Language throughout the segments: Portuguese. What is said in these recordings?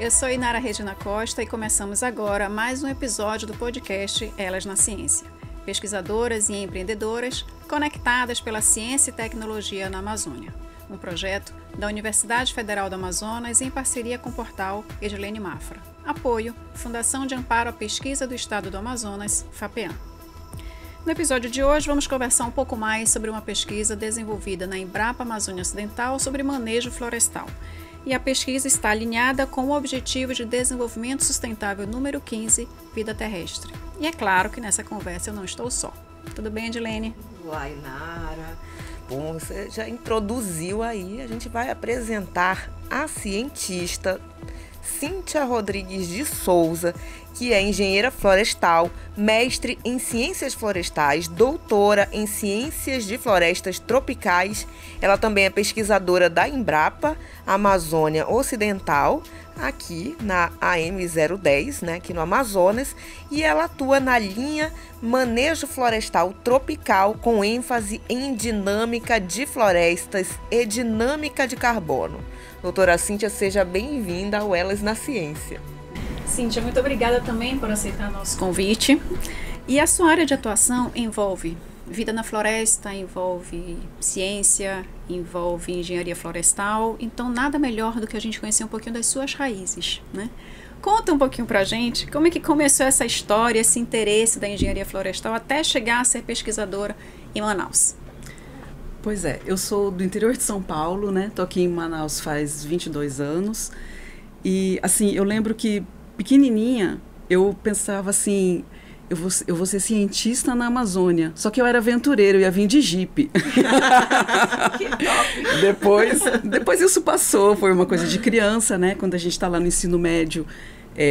Eu sou Inara Regina Costa e começamos agora mais um episódio do podcast Elas na Ciência. Pesquisadoras e empreendedoras conectadas pela ciência e tecnologia na Amazônia. Um projeto da Universidade Federal do Amazonas em parceria com o portal Edilene Mafra. Apoio, Fundação de Amparo à Pesquisa do Estado do Amazonas, FAPEAM. No episódio de hoje vamos conversar um pouco mais sobre uma pesquisa desenvolvida na Embrapa Amazônia Ocidental sobre manejo florestal. E a pesquisa está alinhada com o Objetivo de Desenvolvimento Sustentável número 15, Vida Terrestre. E é claro que nessa conversa eu não estou só. Tudo bem, Edilene? Uai, Nara. Bom, você já introduziu aí, a gente vai apresentar a cientista Cíntia Rodrigues de Souza, que é engenheira florestal, mestre em ciências florestais, doutora em ciências de florestas tropicais. Ela também é pesquisadora da Embrapa Amazônia Ocidental, aqui na AM010, né, aqui no Amazonas, e ela atua na linha Manejo Florestal Tropical, com ênfase em dinâmica de florestas e dinâmica de carbono. Doutora Cíntia, seja bem-vinda ao Elas na Ciência. Cíntia, muito obrigada também por aceitar nosso convite. E a sua área de atuação envolve vida na floresta, envolve ciência, envolve engenharia florestal, então nada melhor do que a gente conhecer um pouquinho das suas raízes, né? Conta um pouquinho pra gente como é que começou essa história, esse interesse da engenharia florestal até chegar a ser pesquisadora em Manaus. Pois é, eu sou do interior de São Paulo, né? Tô aqui em Manaus faz 22 anos. E, assim, eu lembro que, pequenininha, eu pensava assim, eu vou ser cientista na Amazônia. Só que eu era aventureiro, eu ia vir de jipe. Que top! Depois isso passou, foi uma coisa de criança, né? Quando a gente está lá no ensino médio,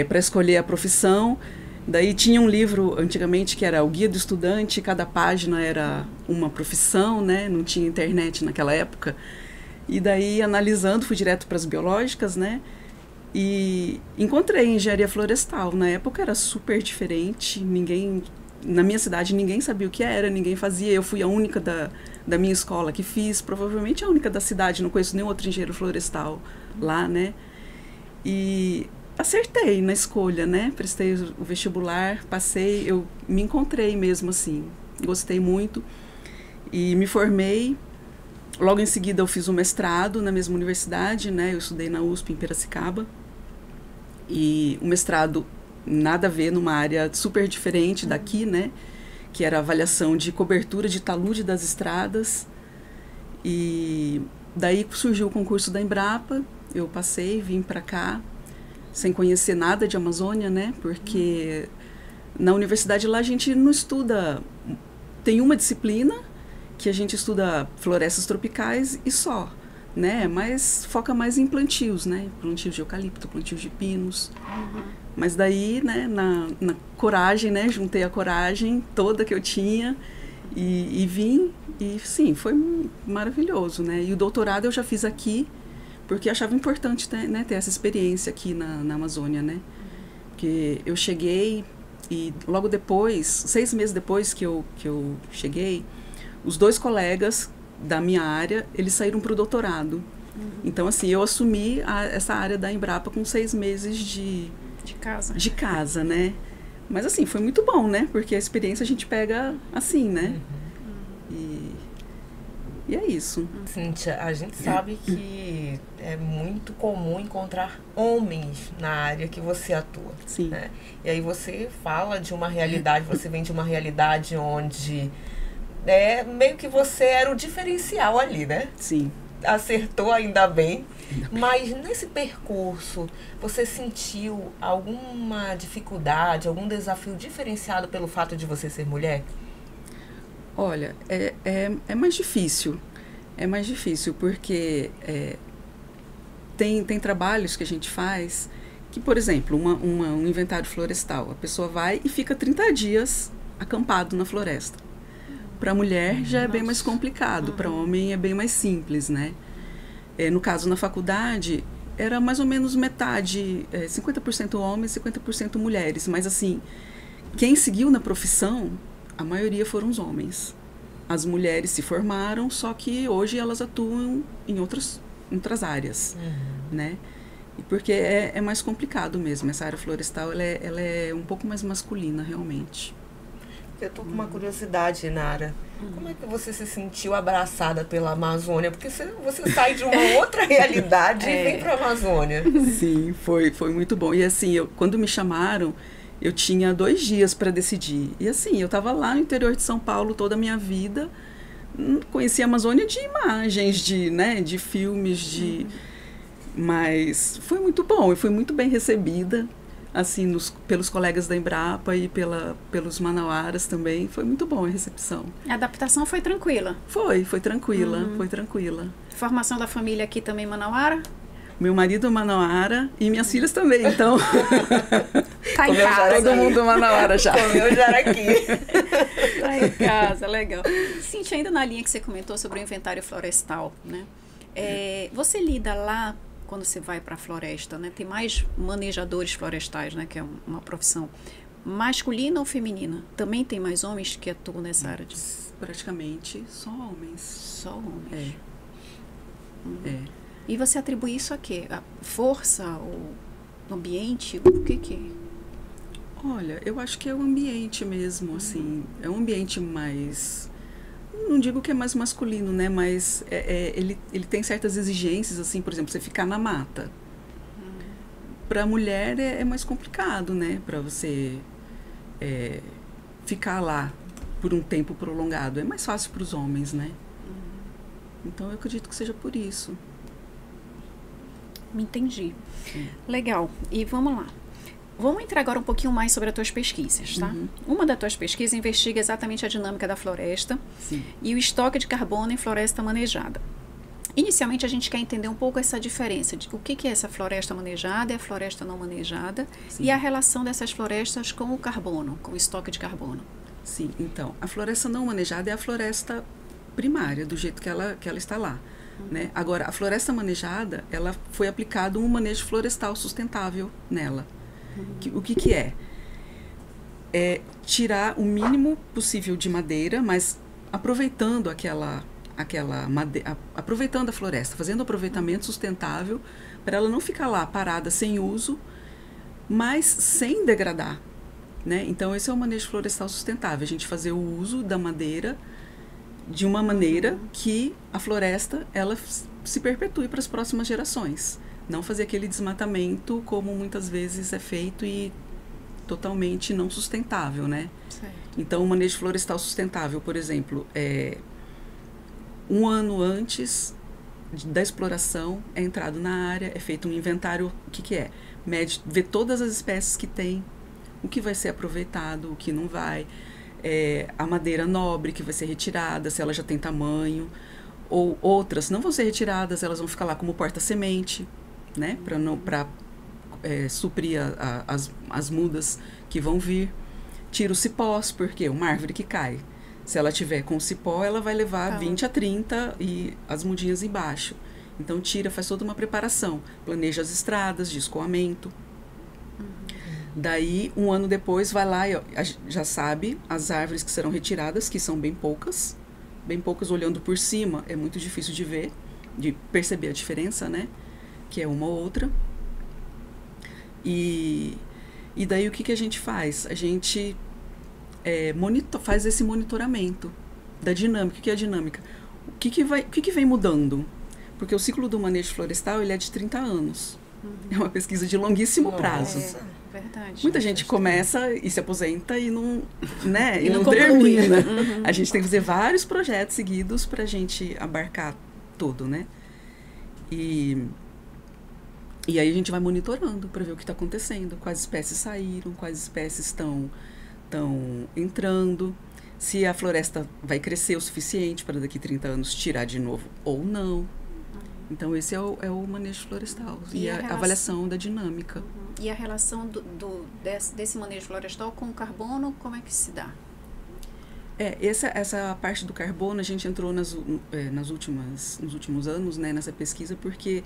para escolher a profissão. Daí tinha um livro, antigamente, que era o Guia do Estudante, cada página era uma profissão, né? Não tinha internet naquela época. E daí, analisando, fui direto para as biológicas, né? E encontrei engenharia florestal. Na época era super diferente, na minha cidade ninguém sabia o que era, ninguém fazia. Eu fui a única da minha escola que fiz, provavelmente a única da cidade, não conheço nenhum outro engenheiro florestal lá, né? E acertei na escolha, né? Prestei o vestibular, passei, eu me encontrei mesmo assim, gostei muito e me formei. Logo em seguida eu fiz um mestrado na mesma universidade, né? Eu estudei na USP em Piracicaba e o mestrado nada a ver, numa área super diferente daqui, né? Que era a avaliação de cobertura de talude das estradas. E daí surgiu o concurso da Embrapa, eu passei, vim para cá sem conhecer nada de Amazônia, né? Porque na universidade lá a gente não estuda, tem uma disciplina que a gente estuda florestas tropicais e só, né? Mas foca mais em plantios, né? Plantios de eucalipto, plantios de pinos. Mas daí, né, na coragem, né? Juntei a coragem toda que eu tinha e vim. E sim, foi maravilhoso, né? E o doutorado eu já fiz aqui, porque achava importante ter essa experiência aqui na Amazônia, né? Porque eu cheguei e logo depois, 6 meses depois que eu cheguei, os 2 colegas da minha área, eles saíram para o doutorado. Então, assim, eu assumi essa área da Embrapa com 6 meses de casa, né? Mas, assim, foi muito bom, né? Porque a experiência a gente pega assim, né? E é isso. Cíntia, a gente sabe que é muito comum encontrar homens na área que você atua. Sim. Né? E aí você fala de uma realidade, você vem de uma realidade onde meio que você era o diferencial ali, né? Sim. Acertou ainda bem. Mas nesse percurso, você sentiu alguma dificuldade, algum desafio diferenciado pelo fato de você ser mulher? Olha, é mais difícil. É mais difícil porque tem trabalhos que a gente faz que, por exemplo, um inventário florestal. A pessoa vai e fica 30 dias acampado na floresta. Para a mulher já é bem mais complicado, para o homem é bem mais simples, né? No caso, na faculdade, era mais ou menos metade, 50% homens, 50% mulheres. Mas, assim, quem seguiu na profissão, a maioria foram os homens. As mulheres se formaram, só que hoje elas atuam em outras áreas, né? Porque é mais complicado mesmo. Essa área florestal, ela é um pouco mais masculina, realmente. Eu tô com uma curiosidade, Nara. Como é que você se sentiu abraçada pela Amazônia? Porque você sai de uma outra realidade e vem para a Amazônia. Sim, foi muito bom. E assim, quando me chamaram, eu tinha 2 dias para decidir. E assim, eu estava lá no interior de São Paulo toda a minha vida. Conheci a Amazônia de imagens, de filmes, mas foi muito bom. Eu fui muito bem recebida, assim, pelos colegas da Embrapa e pelos manauaras também. Foi muito bom a recepção. A adaptação foi tranquila? Foi tranquila, foi tranquila. Formação da família aqui também em Manauara? Meu marido é manauara e minhas filhas também, então... Tá em casa. Todo mundo manauara já. Comeu jaraqui. Tá em casa, legal. Cíntia, ainda na linha que você comentou sobre o inventário florestal, né? Você lida lá, quando você vai para a floresta, né? Tem mais manejadores florestais, né? Que é uma profissão masculina ou feminina? Também tem mais homens que atuam nessa área? Praticamente só homens. Só homens. É. E você atribui isso a quê? A força, o ambiente? O que é? Olha, eu acho que é o ambiente mesmo, assim. É um ambiente mais... Não digo que é mais masculino, né? Mas ele tem certas exigências, assim, por exemplo, você ficar na mata. Para a mulher é mais complicado, né? Para você ficar lá por um tempo prolongado. É mais fácil para os homens, né? Então, eu acredito que seja por isso. Me entendi. Legal. E vamos lá. Vamos entrar agora um pouquinho mais sobre as tuas pesquisas, tá? Uma das tuas pesquisas investiga exatamente a dinâmica da floresta e o estoque de carbono em floresta manejada. Inicialmente, a gente quer entender um pouco essa diferença de o que é essa floresta manejada e a floresta não manejada e a relação dessas florestas com o carbono, com o estoque de carbono. Sim, então, a floresta não manejada é a floresta primária, do jeito que ela está lá. Né? Agora, a floresta manejada, ela foi aplicado um manejo florestal sustentável nela. O que é? É tirar o mínimo possível de madeira, mas aproveitando aproveitando a floresta, fazendo aproveitamento sustentável para ela não ficar lá parada sem uso, mas sem degradar. Né? Então, esse é o manejo florestal sustentável, a gente fazer o uso da madeira de uma maneira que a floresta ela se perpetue para as próximas gerações. Não fazer aquele desmatamento como muitas vezes é feito e totalmente não sustentável, né? Certo. Então, o manejo florestal sustentável, por exemplo, 1 ano antes da exploração é entrado na área, é feito um inventário, o que é? Vê todas as espécies que tem, o que vai ser aproveitado, o que não vai... a madeira nobre que vai ser retirada, se ela já tem tamanho, ou outras não vão ser retiradas, elas vão ficar lá como porta-semente, né, para suprir as mudas que vão vir. Tira os cipós, porque uma árvore que cai, se ela tiver com cipó, ela vai levar 20 a 30 e as mudinhas embaixo. Então tira, faz toda uma preparação, planeja as estradas de escoamento. Daí, 1 ano depois, vai lá e já sabe as árvores que serão retiradas, que são bem poucas olhando por cima, é muito difícil de ver, de perceber a diferença, né? Que é uma ou outra. E daí, o que a gente faz? A gente faz esse monitoramento da dinâmica. O que é a dinâmica? O que vem mudando? Porque o ciclo do manejo florestal, ele é de 30 anos. É uma pesquisa de longuíssimo prazo. Verdade. Muita gente começa e se aposenta e não, né, e não termina. A gente tem que fazer vários projetos seguidos para a gente abarcar tudo, né? E aí a gente vai monitorando para ver o que está acontecendo, quais espécies saíram, quais espécies estão entrando, se a floresta vai crescer o suficiente para daqui 30 anos tirar de novo ou não. Então, esse é o manejo florestal e a avaliação da dinâmica. E a relação desse manejo florestal com o carbono, como é que se dá? Essa parte do carbono, a gente entrou nos últimos anos, né, nessa pesquisa, porque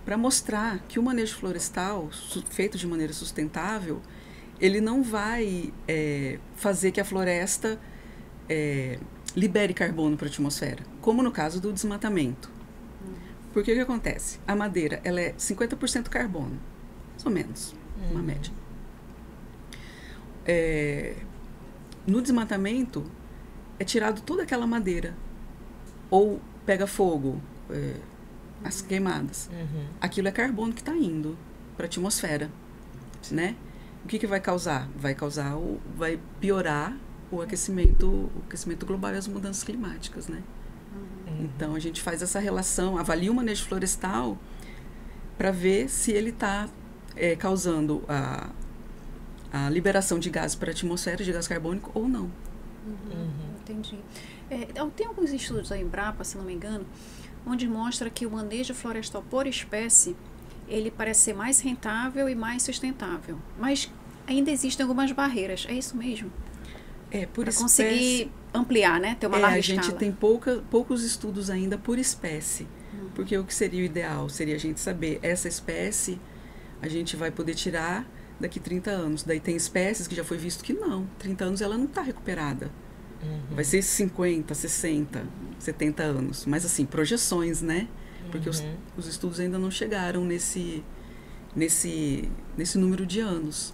para mostrar que o manejo florestal, feito de maneira sustentável, ele não vai fazer que a floresta libere carbono para a atmosfera, como no caso do desmatamento. Porque o que acontece? A madeira, ela é 50% carbono, mais ou menos, uma média. No desmatamento, é tirado toda aquela madeira. Ou pega fogo, as queimadas. Aquilo é carbono que está indo para a atmosfera, né? O que vai causar? Vai piorar o aquecimento global e as mudanças climáticas, né? Então, a gente faz essa relação, avalia o manejo florestal para ver se ele está causando a liberação de gases para a atmosfera, de gás carbônico ou não. Entendi. Tem alguns estudos da Embrapa, se não me engano, onde mostra que o manejo florestal por espécie, ele parece ser mais rentável e mais sustentável. Mas ainda existem algumas barreiras, é isso mesmo? Por espécie, conseguir ampliar, né? Ter uma larga escala. A gente tem poucos estudos ainda por espécie. Porque o que seria o ideal? Seria a gente saber, essa espécie a gente vai poder tirar daqui 30 anos. Daí tem espécies que já foi visto que não. 30 anos ela não está recuperada. Vai ser 50, 60, 70 anos. Mas assim, projeções, né? Porque os estudos ainda não chegaram nesse número de anos.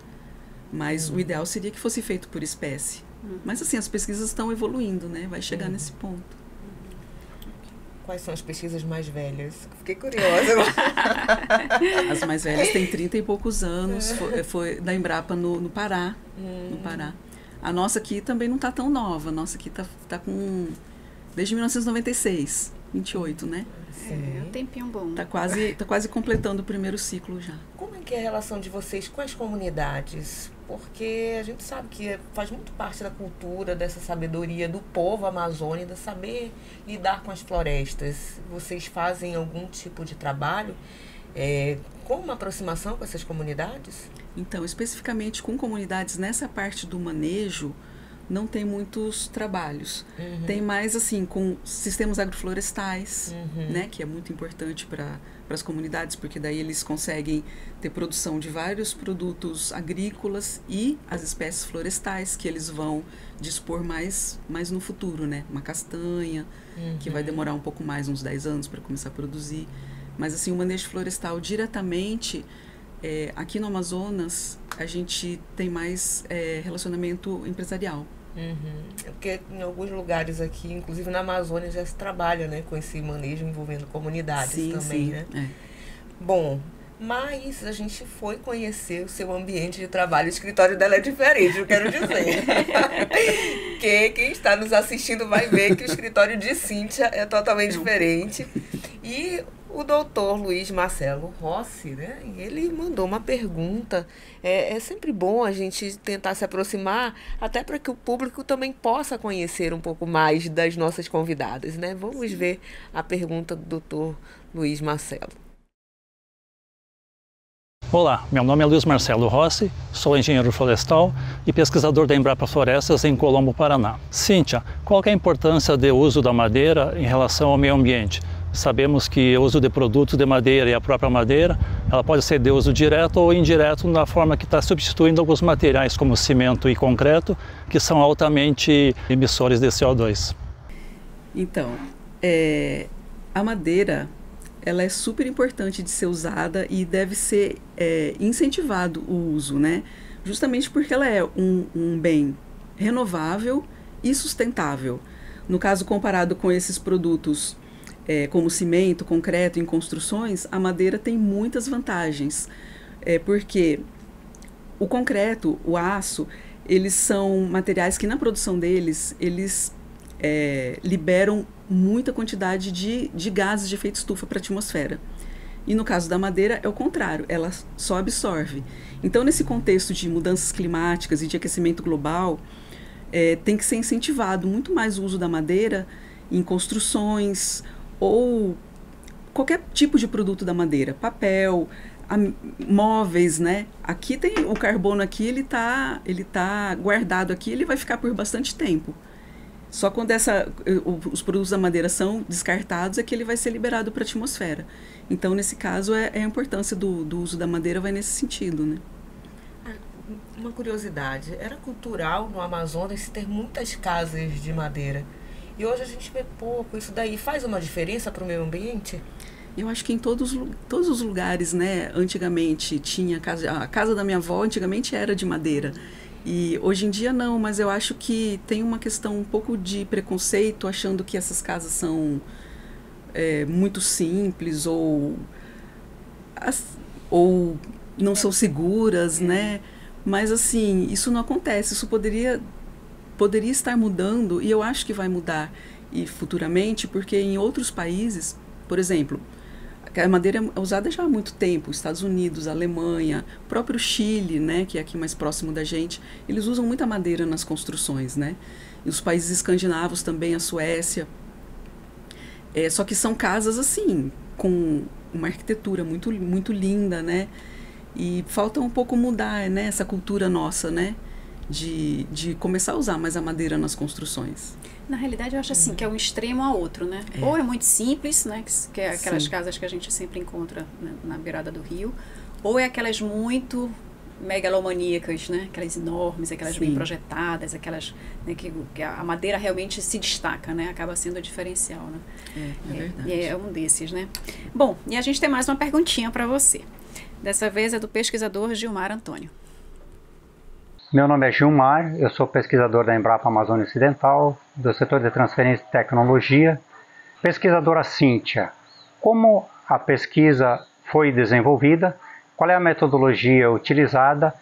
Mas o ideal seria que fosse feito por espécie. Mas assim, as pesquisas estão evoluindo, né? Vai chegar nesse ponto. Quais são as pesquisas mais velhas? Fiquei curiosa. As mais velhas têm 30 e poucos anos. Foi da Embrapa no Pará. No Pará. A nossa aqui também não está tão nova. A nossa aqui está com... Desde 1996. 28, né? É um tempinho bom. Tá quase completando o primeiro ciclo já. Como é que é a relação de vocês com as comunidades? Porque a gente sabe que faz muito parte da cultura, dessa sabedoria do povo amazônico, saber lidar com as florestas. Vocês fazem algum tipo de trabalho com uma aproximação com essas comunidades? Então, especificamente com comunidades, nessa parte do manejo, não tem muitos trabalhos. Tem mais, assim, com sistemas agroflorestais, né, que é muito importante para as comunidades, porque daí eles conseguem ter produção de vários produtos agrícolas e as espécies florestais, que eles vão dispor mais no futuro, né? Uma castanha, que vai demorar um pouco mais, uns 10 anos para começar a produzir. Mas, assim, o manejo florestal diretamente... aqui no Amazonas, a gente tem mais relacionamento empresarial. Porque em alguns lugares aqui, inclusive na Amazônia, já se trabalha, né, com esse manejo envolvendo comunidades também, né? Bom, mas a gente foi conhecer o seu ambiente de trabalho. O escritório dela é diferente, eu quero dizer. Quem está nos assistindo vai ver que o escritório de Cíntia é totalmente diferente. E o doutor Luiz Marcelo Rossi, né, ele mandou uma pergunta. É sempre bom a gente tentar se aproximar, até para que o público também possa conhecer um pouco mais das nossas convidadas, né? Vamos ver a pergunta do doutor Luiz Marcelo. Olá, meu nome é Luiz Marcelo Rossi, sou engenheiro florestal e pesquisador da Embrapa Florestas em Colombo, Paraná. Cíntia, qual que é a importância do uso da madeira em relação ao meio ambiente? Sabemos que o uso de produtos de madeira e a própria madeira, ela pode ser de uso direto ou indireto na forma que está substituindo alguns materiais como cimento e concreto, que são altamente emissores de CO2. Então, a madeira, ela é super importante de ser usada e deve ser incentivado o uso, né? Justamente porque ela é um bem renovável e sustentável. No caso, comparado com esses produtos como cimento, concreto, em construções, a madeira tem muitas vantagens, porque o concreto, o aço, eles são materiais que na produção deles, eles liberam muita quantidade de gases de efeito estufa para a atmosfera. E no caso da madeira é o contrário, ela só absorve. Então, nesse contexto de mudanças climáticas e de aquecimento global, tem que ser incentivado muito mais o uso da madeira em construções ou qualquer tipo de produto da madeira, papel, móveis, né? Aqui tem o carbono aqui, ele tá guardado aqui, ele vai ficar por bastante tempo. Só quando os produtos da madeira são descartados é que ele vai ser liberado para a atmosfera. Então, nesse caso, a importância do uso da madeira vai nesse sentido, né? Uma curiosidade, era cultural no Amazonas se ter muitas casas de madeira. E hoje a gente vê pouco. Isso daí faz uma diferença para o meio ambiente? Eu acho que em todos os lugares, né, antigamente tinha a casa da minha avó antigamente era de madeira. E hoje em dia não, mas eu acho que tem uma questão um pouco de preconceito, achando que essas casas são muito simples ou não são seguras, né? Mas assim, isso não acontece, isso poderia estar mudando, e eu acho que vai mudar e futuramente, porque em outros países, por exemplo, a madeira é usada já há muito tempo, Estados Unidos, Alemanha, próprio Chile, né, que é aqui mais próximo da gente, eles usam muita madeira nas construções, né? E os países escandinavos também, a Suécia. Só que são casas assim, com uma arquitetura muito, muito linda, né? E falta um pouco mudar, né, essa cultura nossa, né? De começar a usar mais a madeira nas construções. Na realidade, eu acho assim, que é um extremo a outro, né? Ou é muito simples, né? Que é aquelas casas que a gente sempre encontra, né, na beirada do rio. Ou é aquelas muito megalomaníacas, né? Aquelas enormes, aquelas bem projetadas, aquelas, né, que a madeira realmente se destaca, né? Acaba sendo o diferencial, né? É verdade. É um desses, né? Bom, e a gente tem mais uma perguntinha para você. Dessa vez é do pesquisador Gilmar Antônio. Meu nome é Gilmar, eu sou pesquisador da Embrapa Amazônia Ocidental, do setor de transferência de tecnologia. Pesquisadora Cíntia, como a pesquisa foi desenvolvida, qual é a metodologia utilizada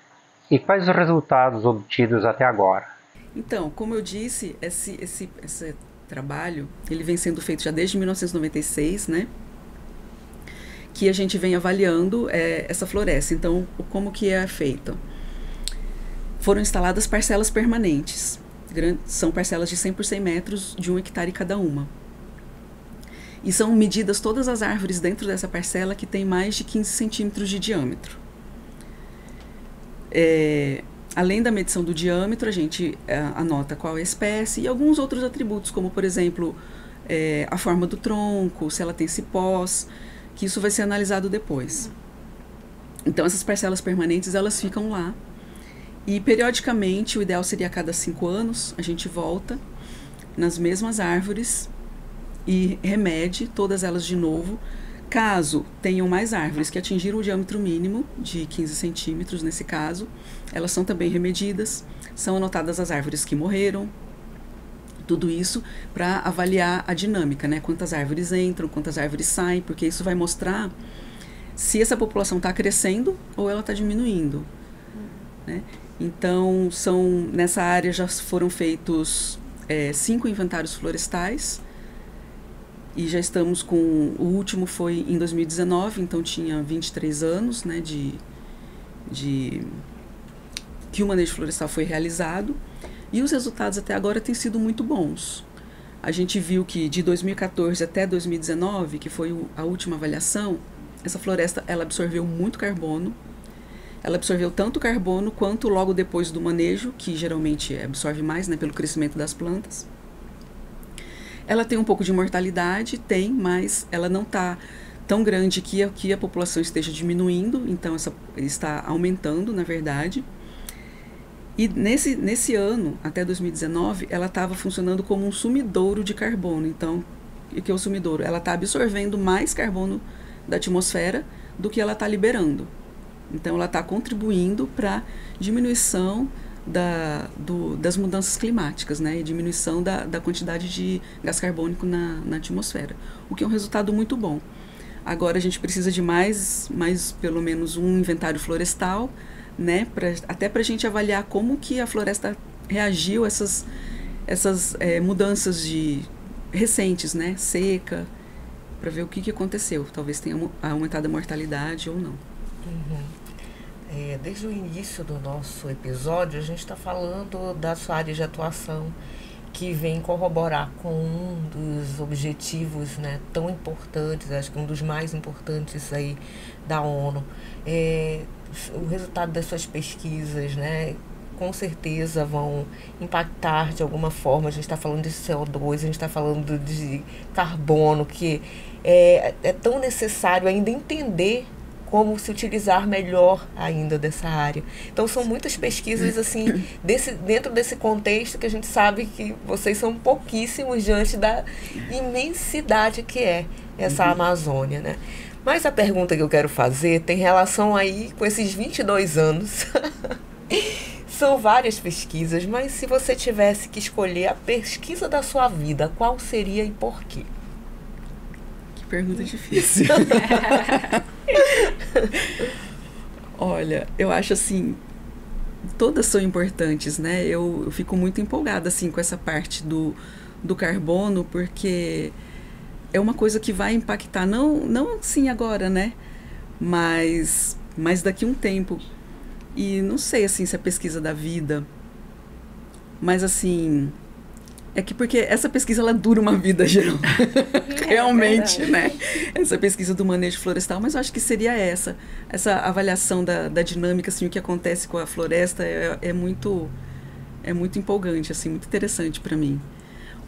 e quais os resultados obtidos até agora? Então, como eu disse, esse trabalho ele vem sendo feito já desde 1996, né? Que a gente vem avaliando essa floresta. Então, como que é feito? Foram instaladas parcelas permanentes. São parcelas de 100 por 100 metros, de 1 hectare cada uma. E são medidas todas as árvores dentro dessa parcela que tem mais de 15 centímetros de diâmetro. Além da medição do diâmetro, a gente anota qual é a espécie e alguns outros atributos, como, por exemplo, a forma do tronco, se ela tem cipós, que isso vai ser analisado depois. Então, essas parcelas permanentes, elas ficam lá. E, periodicamente, o ideal seria a cada 5 anos, a gente volta nas mesmas árvores e remede todas elas de novo. Caso tenham mais árvores que atingiram o diâmetro mínimo de 15 centímetros, nesse caso, elas são também remedidas, são anotadas as árvores que morreram, tudo isso para avaliar a dinâmica, né? Quantas árvores entram, quantas árvores saem, porque isso vai mostrar se essa população está crescendo ou ela está diminuindo, né? Então, nessa área já foram feitos 5 inventários florestais e já estamos com... O último foi em 2019, então tinha 23 anos, né, que o manejo florestal foi realizado. E os resultados até agora têm sido muito bons. A gente viu que de 2014 até 2019, que foi a última avaliação, essa floresta ela absorveu muito carbono. Ela absorveu tanto carbono quanto logo depois do manejo, que geralmente absorve mais, né, pelo crescimento das plantas. Ela tem um pouco de mortalidade, mas ela não está tão grande que a população esteja diminuindo, então está aumentando, na verdade. E nesse ano, até 2019, ela estava funcionando como um sumidouro de carbono. Então, o que é o sumidouro? Ela está absorvendo mais carbono da atmosfera do que ela está liberando. Então, ela está contribuindo para a diminuição das mudanças climáticas, né? E diminuição da quantidade de gás carbônico na atmosfera, o que é um resultado muito bom. Agora, a gente precisa de mais pelo menos um inventário florestal, né? Até para a gente avaliar como que a floresta reagiu a essas mudanças recentes, né? Seca, para ver o que aconteceu. Talvez tenha aumentado a mortalidade ou não. Desde o início do nosso episódio, a gente está falando da sua área de atuação, que vem corroborar com um dos objetivos, né, tão importantes, acho que um dos mais importantes aí da ONU. O resultado das suas pesquisas, né, com certeza vão impactar de alguma forma. A gente está falando de CO2, a gente está falando de carbono, que é tão necessário ainda entender como se utilizar melhor ainda dessa área. Então, são muitas pesquisas assim, dentro desse contexto que a gente sabe que vocês são pouquíssimos diante da imensidade que é essa Amazônia, né? Mas a pergunta que eu quero fazer tem relação aí com esses 22 anos. São várias pesquisas, mas se você tivesse que escolher a pesquisa da sua vida, qual seria e por quê? Que pergunta difícil. Olha, eu acho assim, todas são importantes, né? Eu fico muito empolgada assim com essa parte do carbono, porque é uma coisa que vai impactar, não assim agora, né? Mas daqui a um tempo. E não sei assim se é pesquisa da vida, mas assim, é que porque essa pesquisa ela dura uma vida geral. Realmente, né? Essa pesquisa do manejo florestal, mas eu acho que seria essa avaliação da dinâmica, assim, o que acontece com a floresta é muito empolgante, assim, muito interessante para mim.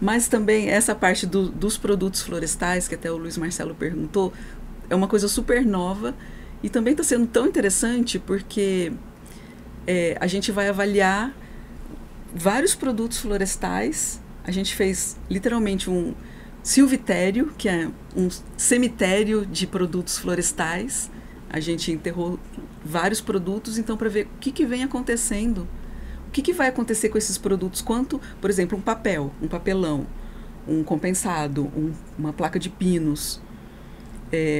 Mas também essa parte dos produtos florestais, que até o Luiz Marcelo perguntou, é uma coisa super nova e também está sendo tão interessante porque a gente vai avaliar vários produtos florestais. A gente fez literalmente um silvitério, que é um cemitério de produtos florestais. A gente enterrou vários produtos, então, para ver o que vem acontecendo. O que vai acontecer com esses produtos? Quanto, por exemplo, um papel, um papelão, um compensado, uma placa de pinos.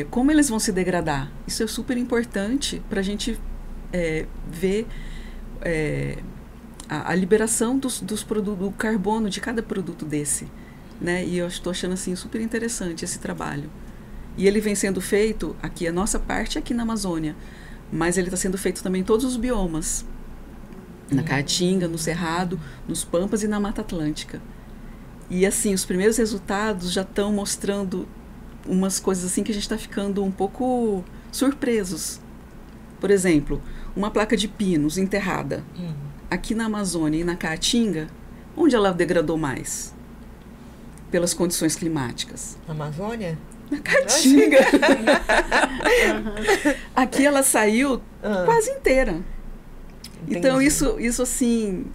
Como eles vão se degradar? Isso é super importante para a gente ver a liberação dos produtos, do carbono de cada produto desse, né? E eu estou achando assim super interessante esse trabalho. E ele vem sendo feito aqui, a nossa parte aqui na Amazônia, mas ele está sendo feito também em todos os biomas, na Caatinga, no Cerrado, nos Pampas e na Mata Atlântica. E assim, os primeiros resultados já estão mostrando umas coisas assim que a gente está ficando um pouco surpresos. Por exemplo, uma placa de pinos enterrada aqui na Amazônia e na Caatinga, onde ela degradou mais? Pelas condições climáticas. Na Amazônia? Na Caatinga. Aqui ela saiu quase inteira. Entendi. Então isso assim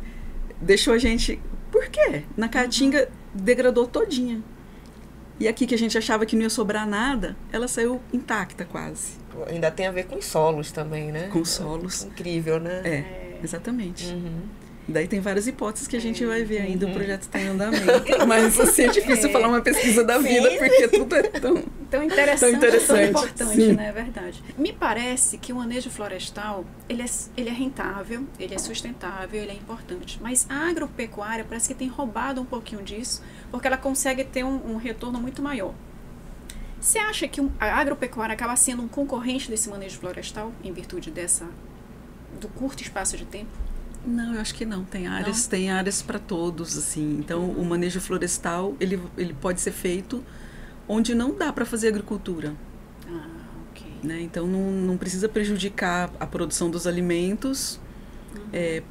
deixou a gente... Por quê? Na Caatinga degradou todinha. E aqui que a gente achava que não ia sobrar nada, ela saiu intacta quase. Ainda tem a ver com os solos também, né? Com solos. Incrível, né? Exatamente. Daí tem várias hipóteses que a gente vai ver ainda, o projeto está em andamento. Mas assim, é difícil falar uma pesquisa da vida, porque tudo é tão interessante, tão importante, Sim. né? É verdade. Me parece que o manejo florestal, ele é rentável, ele é sustentável, ele é importante. Mas a agropecuária parece que tem roubado um pouquinho disso, porque ela consegue ter um retorno muito maior. Você acha que a agropecuária acaba sendo um concorrente desse manejo florestal, em virtude do curto espaço de tempo? Não, eu acho que não. Tem áreas para todos, assim. Então, o manejo florestal, ele pode ser feito onde não dá para fazer agricultura. Ok. Né? Então, não precisa prejudicar a produção dos alimentos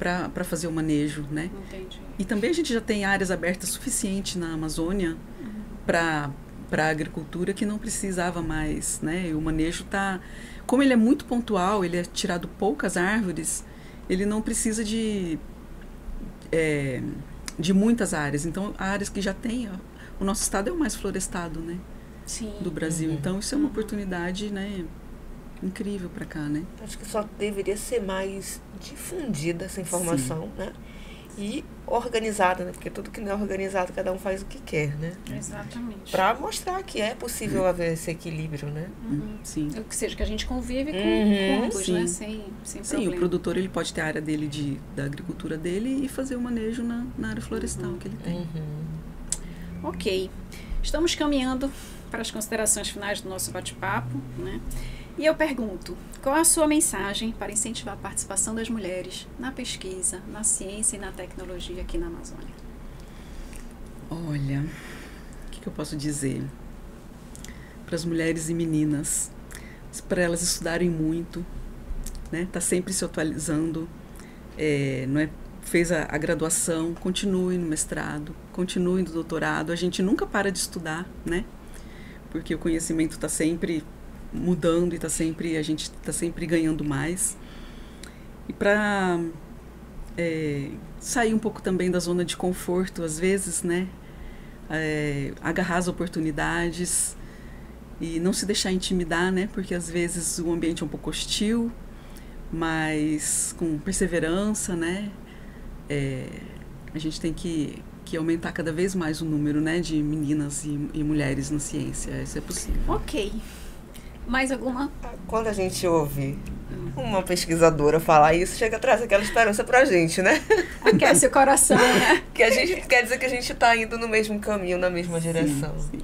para fazer o manejo, né? Entendi. E também a gente já tem áreas abertas suficiente na Amazônia para a agricultura que não precisava mais, né? E o manejo está... Como ele é muito pontual, ele é tirado poucas árvores... Ele não precisa de muitas áreas. Então, áreas que já tem... O nosso estado é o mais florestado, né? Sim. Do Brasil. Então, isso é uma oportunidade, né? Incrível para cá, né? Acho que só deveria ser mais difundida essa informação, né? E organizada, né? Porque tudo que não é organizado, cada um faz o que quer, né? Exatamente. Para mostrar que é possível haver esse equilíbrio, né? Sim. Ou seja, que a gente convive com ambos, né? Sem problema. Sim, o produtor ele pode ter a área dele da agricultura dele e fazer o manejo na área florestal que ele tem. Ok. Estamos caminhando para as considerações finais do nosso bate-papo, né? E eu pergunto, qual a sua mensagem para incentivar a participação das mulheres na pesquisa, na ciência e na tecnologia aqui na Amazônia? Olha, o que eu posso dizer? Para as mulheres e meninas, para elas estudarem muito, né? Tá sempre se atualizando, fez a graduação, continue no mestrado, continue no doutorado. A gente nunca para de estudar, né? Porque o conhecimento está sempre mudando e a gente está sempre ganhando mais. E para sair um pouco também da zona de conforto, às vezes, né? Agarrar as oportunidades e não se deixar intimidar, né? Porque às vezes o ambiente é um pouco hostil, mas com perseverança, né? A gente tem que aumentar cada vez mais o número, né, de meninas e mulheres na ciência. Isso é possível. Ok. Mais alguma? Quando a gente ouve uma pesquisadora falar isso, chega a trazer aquela esperança pra gente, né? Aquece o coração, né? Que a gente quer dizer que a gente está indo no mesmo caminho, na mesma direção. Sim.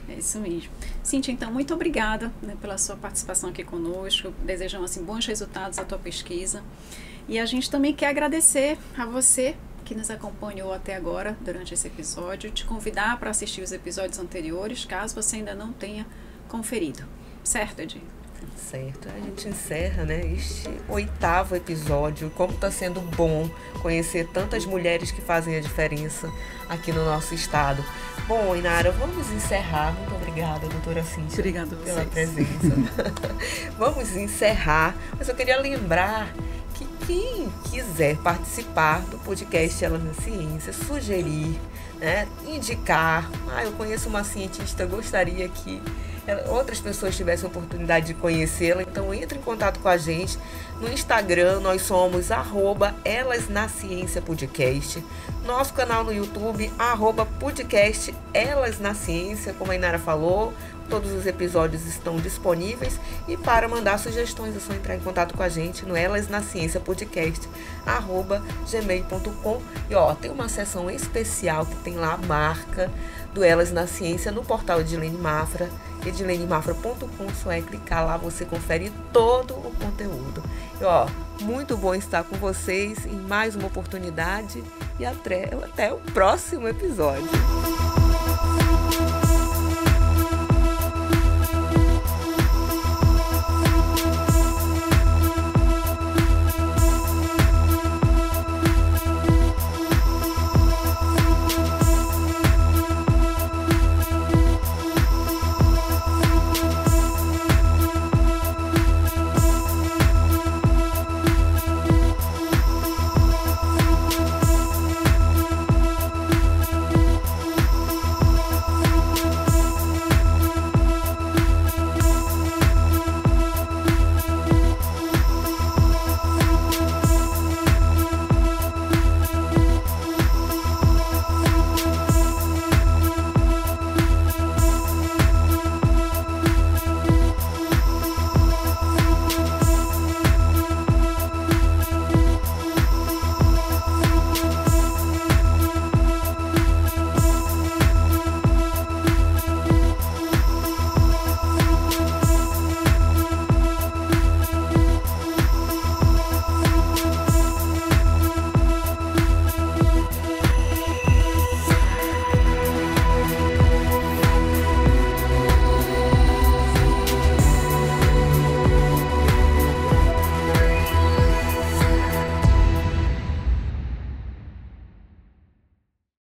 É isso mesmo. Cíntia, então, muito obrigada, né, pela sua participação aqui conosco. Desejamos assim, bons resultados à tua pesquisa. E a gente também quer agradecer a você que nos acompanhou até agora durante esse episódio, te convidar para assistir os episódios anteriores, caso você ainda não tenha conferido. Certo, Edir? Certo, a gente encerra, né, este 8º episódio. Como está sendo bom conhecer tantas mulheres que fazem a diferença aqui no nosso estado. Bom, Inara, vamos encerrar. Muito obrigada, doutora Cíntia. Obrigada a vocês. Pela presença. Vamos encerrar, mas eu queria lembrar que quem quiser participar do podcast Elas na Ciência, sugerir, né, indicar, eu conheço uma cientista, gostaria que outras pessoas tivessem a oportunidade de conhecê-la, então entre em contato com a gente no Instagram. Nós somos @elasnacienciapodcast, nosso canal no YouTube @podcast Elas na Ciência, como a Inara falou, todos os episódios estão disponíveis, e para mandar sugestões é só entrar em contato com a gente no elasnacienciapodcast@gmail.com. E tem uma seção especial que tem lá a marca do Elas na Ciência no portal Edilene Mafra, edilenemafra.com. Só é clicar lá, você confere todo o conteúdo. E muito bom estar com vocês em mais uma oportunidade, e até o próximo episódio.